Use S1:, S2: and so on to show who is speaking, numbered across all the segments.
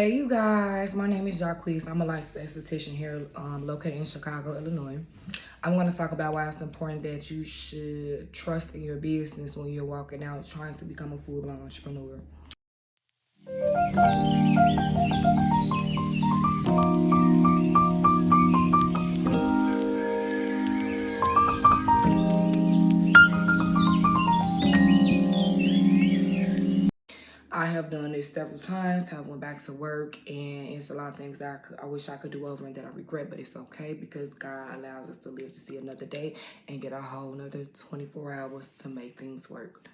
S1: Hey you guys, my name is Jacquees. I'm a licensed esthetician here located in Chicago, Illinois. I'm going to talk about why it's important that you should trust in your business when you're walking out trying to become a full-blown entrepreneur. I have done this several times, have went back to work, and it's a lot of things that I wish I could do over and that I regret, but it's okay because God allows us to live to see another day and get a whole another 24 hours to make things work.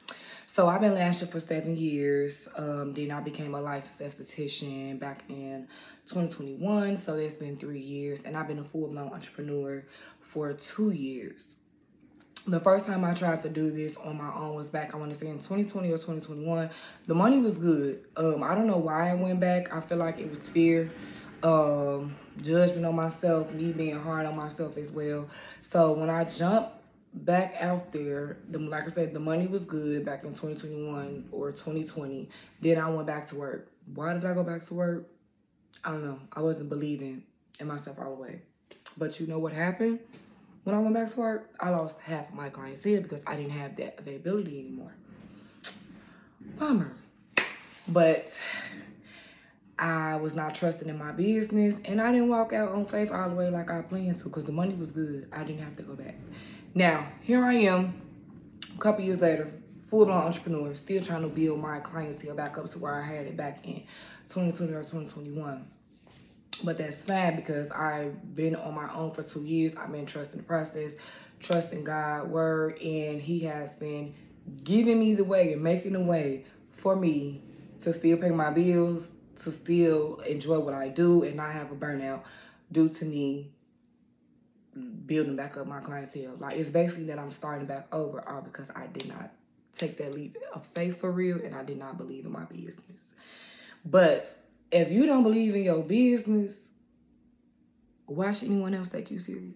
S1: So I've been lashing for 7 years. Then I became a licensed esthetician back in 2021. So it's been 3 years, and I've been a full-blown entrepreneur for 2 years. The first time I tried to do this on my own was back, I want to say in 2020 or 2021. The money was good. I don't know why I went back. I feel like it was fear, judgment on myself, me being hard on myself as well. So when I jumped back out there, like I said, the money was good back in 2021 or 2020. Then I went back to work. Why did I go back to work? I don't know. I wasn't believing in myself all the way. But you know what happened? When I went back to work, I lost half of my clientele because I didn't have that availability anymore. Bummer. But I was not trusting in my business, and I didn't walk out on faith all the way like I planned to because the money was good. I didn't have to go back. Now, here I am, a couple years later, full-blown entrepreneur, still trying to build my clientele back up to where I had it back in 2020 or 2021. But that's fine because I've been on my own for 2 years. I've been trusting the process, trusting God's word, and He has been giving me the way and making the way for me to still pay my bills, to still enjoy what I do and not have a burnout due to me building back up my clientele. Like, it's basically that I'm starting back over all because I did not take that leap of faith for real and I did not believe in my business. But if you don't believe in your business, why should anyone else take you serious?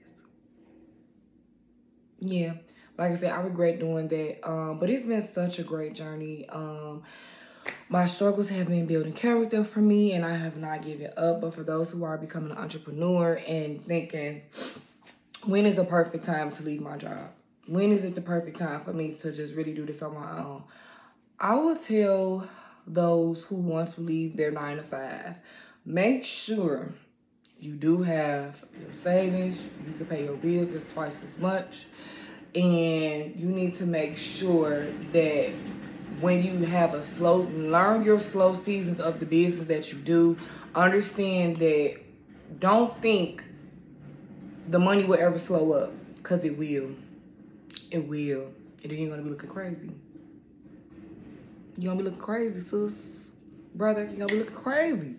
S1: Yeah, like I said, I regret doing that. But it's been such a great journey. My struggles have been building character for me, and I have not given up. But for those who are becoming an entrepreneur and thinking, when is the perfect time to leave my job? When is it the perfect time for me to just really do this on my own? I will tell those who want to leave their 9 to 5, make sure you do have your savings. You can pay your bills just twice as much. And you need to make sure that when you have learn your slow seasons of the business that you do. Understand that don't think the money will ever slow up, because it will. It will. And then you're going to be looking crazy. You're going to be looking crazy, sis. Brother, you're going to be looking crazy.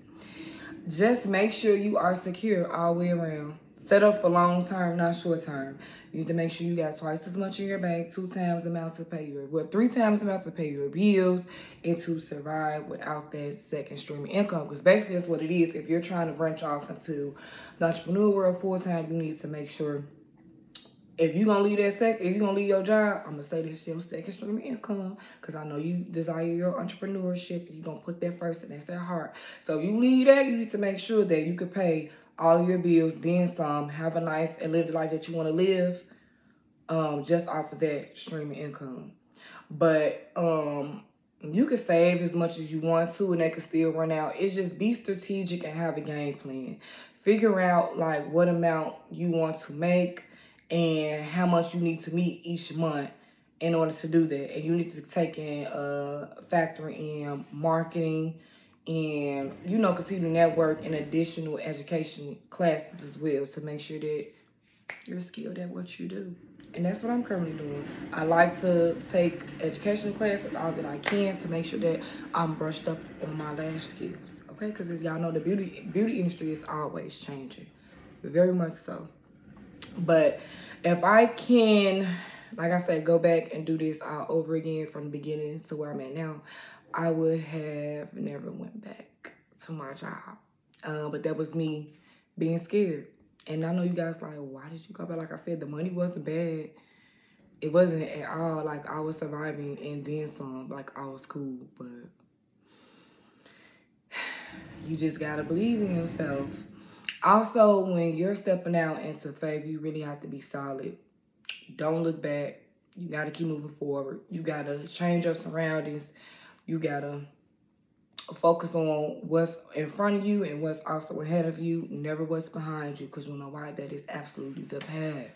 S1: Just make sure you are secure all the way around. Set up for long term, not short term. You need to make sure you got twice as much in your bank, 2 times the amount to pay your, 3 times the amount to pay your bills, and to survive without that second stream of income. Because basically that's what it is. If you're trying to branch off into the entrepreneur world full time, you need to make sure if you're gonna leave if you're gonna leave your job, I'm gonna say this your second stream of income, because I know you desire your entrepreneurship. You're gonna put that first, and that's at heart. So if you leave that, you need to make sure that you can pay all your bills, then some, have a nice and live the life that you want to live, just off of that stream of income. But you can save as much as you want to, and they can still run out. It's just be strategic and have a game plan. Figure out like what amount you want to make and how much you need to meet each month in order to do that. And you need to take in factor in marketing and continue to network and additional education classes as well to make sure that you're skilled at what you do. And that's what I'm currently doing. I like to take educational classes all that I can to make sure that I'm brushed up on my lash skills. Okay, because as y'all know, the beauty industry is always changing, very much so. But if I can, like I said, go back and do this all over again from the beginning to where I'm at now, I would have never went back to my job. But that was me being scared. And I know you guys like, why did you go back? Like I said, the money wasn't bad. It wasn't at all. Like, I was surviving and then some. Like, I was cool. But You just gotta believe in yourself. Also, when you're stepping out into faith, you really have to be solid. Don't look back. You gotta keep moving forward. You gotta change your surroundings. You gotta focus on what's in front of you and what's also ahead of you, never what's behind you, because you know why? That is absolutely the past.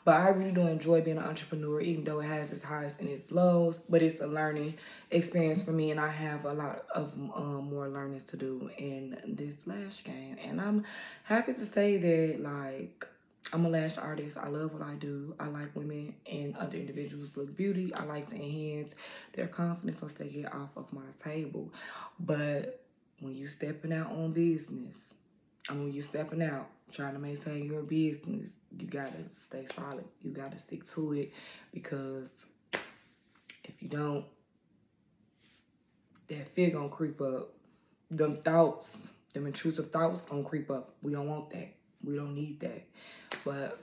S1: But I really do enjoy being an entrepreneur, even though it has its highs and its lows. But it's a learning experience for me, and I have a lot of more learnings to do in this lash game. And I'm happy to say that, like, I'm a lash artist. I love what I do. I like women and other individuals look beauty. I like to enhance their confidence once they get off of my table. But when you stepping out on business, when you stepping out, trying to maintain your business, you gotta stay solid. You gotta stick to it, because if you don't, that fear gonna creep up. Them thoughts, them intrusive thoughts gonna creep up. We don't want that. We don't need that. But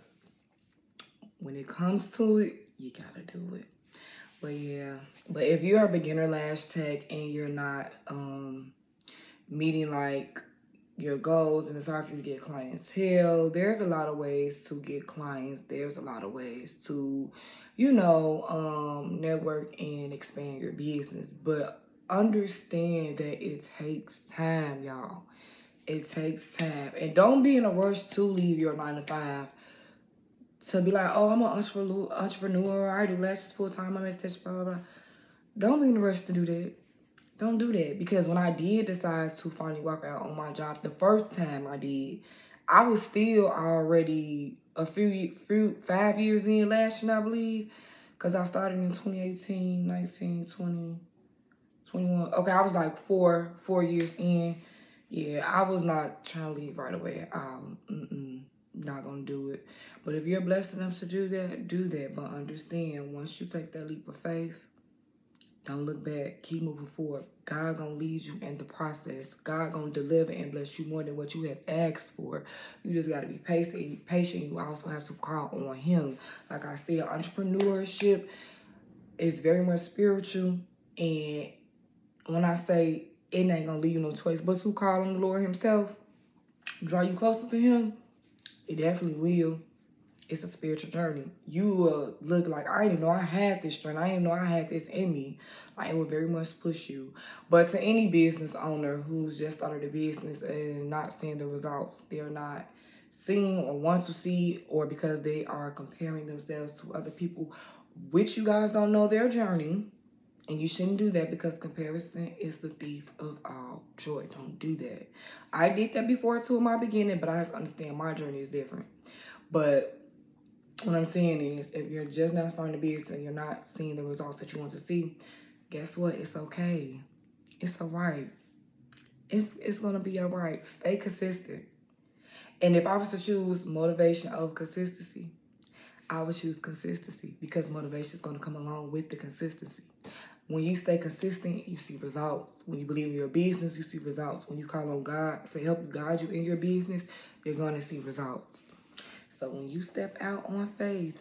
S1: when it comes to it, you gotta do it. But yeah, but if you're a beginner lash tech and you're not meeting like your goals and it's hard for you to get clientele, there's a lot of ways to get clients. There's a lot of ways to, network and expand your business. But understand that it takes time, y'all. It takes time. And don't be in a rush to leave your 9 to 5 to be like, oh, I'm an entrepreneur. I do lashes full time. I'm a esthetician, blah, blah, blah. Don't be in a rush to do that. Don't do that, because when I did decide to finally walk out on my job, the first time I did, I was still already a few 5 years in lashing, I believe, because I started in 2018, 19, 20, 21. Okay, I was like four years in. Yeah, I was not trying to leave right away. Not gonna do it. But if you're blessed enough to do that, do that. But understand, once you take that leap of faith, don't look back. Keep moving forward. God gonna lead you in the process. God gonna deliver and bless you more than what you have asked for. You just gotta be patient. You also have to call on Him. Like I said, entrepreneurship is very much spiritual. And when I say it ain't gonna leave you no choice but to call on the Lord Himself, draw you closer to Him, it definitely will. It's a spiritual journey. You will look like, I didn't know I had this strength. I didn't know I had this in me. Like, it will very much push you. But to any business owner who's just started a business and not seeing the results, they're not seeing or want to see, or because they are comparing themselves to other people, which you guys don't know their journey. And you shouldn't do that, because comparison is the thief of all joy. Don't do that. I did that before too in my beginning, but I have to understand my journey is different. But what I'm saying is, if you're just now starting a business and you're not seeing the results that you want to see, guess what? It's okay. It's all right. It's going to be all right. Stay consistent. And if I was to choose motivation over consistency, I would choose consistency, because motivation is going to come along with the consistency. When you stay consistent, you see results. When you believe in your business, you see results. When you call on God to help guide you in your business, you're going to see results. So when you step out on faith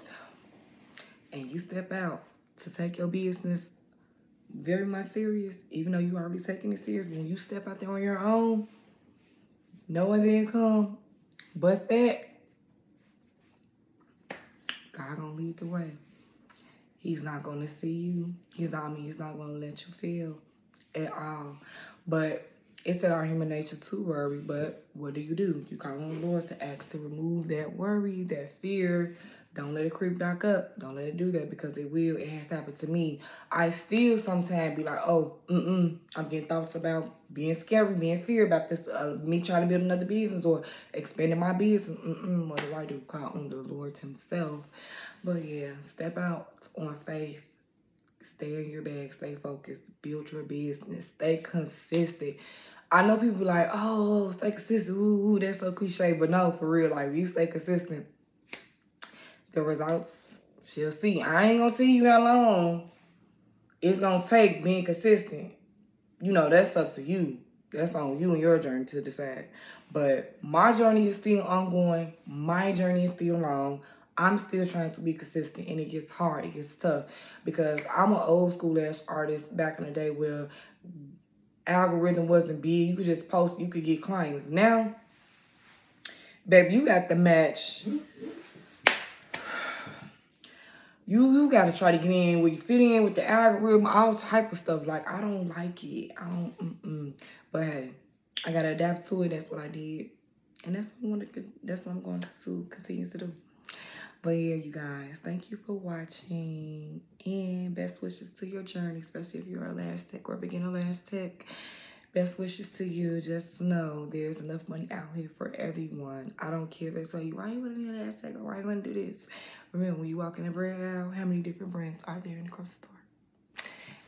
S1: and you step out to take your business very much serious, even though you already taking it serious, when you step out there on your own, no other income but that, God gonna lead the way. He's not gonna see you. He's not gonna let you fail at all. But it's in our human nature to worry. But what do? You call on the Lord to ask to remove that worry, that fear. Don't let it creep back up. Don't let it do that, because it will. It has happened to me. I still sometimes be like, oh, I'm getting thoughts about being scary, being fear about this, me trying to build another business or expanding my business. What do I do? Call on the Lord Himself. But yeah, step out on faith. Stay in your bag, stay focused, build your business, stay consistent. I know people like, oh, stay consistent. Ooh, that's so cliche. But no, for real, like, if you stay consistent, the results, she'll see. I ain't gonna tell you how long it's gonna take being consistent. That's up to you. That's on you and your journey to decide. But my journey is still ongoing. My journey is still long. I'm still trying to be consistent, and it gets hard. It gets tough, because I'm an old school lash artist back in the day where algorithm wasn't big. You could just post, you could get clients. Now, baby, you got to match. You got to try to get in where you fit in with the algorithm, all type of stuff. Like, I don't like it. I don't, But hey, I got to adapt to it. That's what I did. And that's what I'm going to continue to do. But yeah, you guys, thank you for watching. And best wishes to your journey, especially if you're a Lash Tech or beginner Lash Tech. Best wishes to you. Just know there's enough money out here for everyone. I don't care if they tell you, why you want to be a Lash Tech or why you want to do this. Remember, when you walk in a brand aisle, how many different brands are there in the grocery store?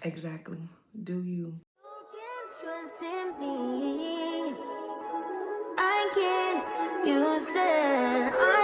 S1: Exactly. Do you?
S2: You can trust in me. I can. You said I